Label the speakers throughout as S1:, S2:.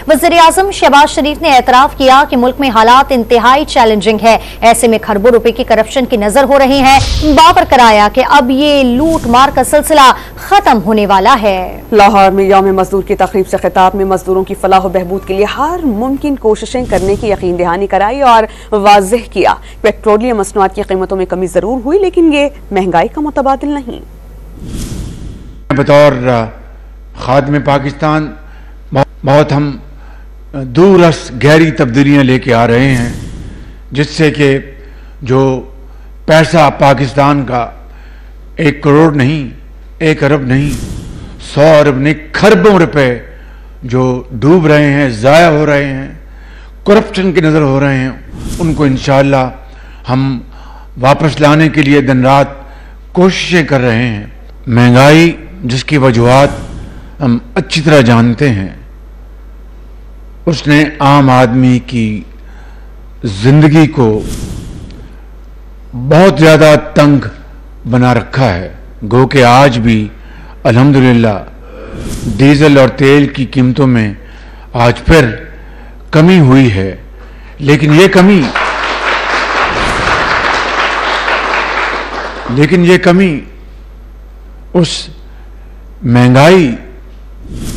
S1: वज़ीर-ए-आज़म शहबाज शरीफ ने एतराफ किया कि मुल्क में हालात इंतहाई चैलेंजिंग है, ऐसे में खरबों रुपए की करप्शन की नजर हो रही है। बावर कराया कि अब ये लूट मार का सिलसिला खत्म होने वाला है।
S2: लाहौर में यौम मजदूर की तकरीब से खिताब में मजदूरों की फलाह व बहबूद के लिए हर मुमकिन कोशिशें करने की यकीन दहानी कराई और वाज़ेह किया। पेट्रोलियम मसनूआत की कीमतों में कमी जरूर हुई, लेकिन ये महंगाई का मुतबादिल नहीं।
S3: बतौर खादिम पाकिस्तान बहुत हम दूरस गहरी तब्दीलियाँ लेके आ रहे हैं, जिससे कि जो पैसा पाकिस्तान का 1 करोड़ नहीं, 1 अरब नहीं, 100 अरब नहीं, खरबों रुपए जो डूब रहे हैं, ज़ाया हो रहे हैं, करप्शन की नज़र हो रहे हैं, उनको इंशाअल्लाह हम वापस लाने के लिए दिन रात कोशिशें कर रहे हैं। महंगाई जिसकी वजूहात हम अच्छी तरह जानते हैं, उसने आम आदमी की जिंदगी को बहुत ज़्यादा तंग बना रखा है। गो कि आज भी अल्हम्दुलिल्लाह डीजल और तेल की कीमतों में आज फिर कमी हुई है, लेकिन ये कमी उस महंगाई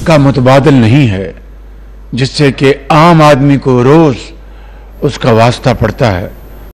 S3: का मुतबादिल नहीं है जिससे कि आम आदमी को रोज़ उसका वास्ता पड़ता है।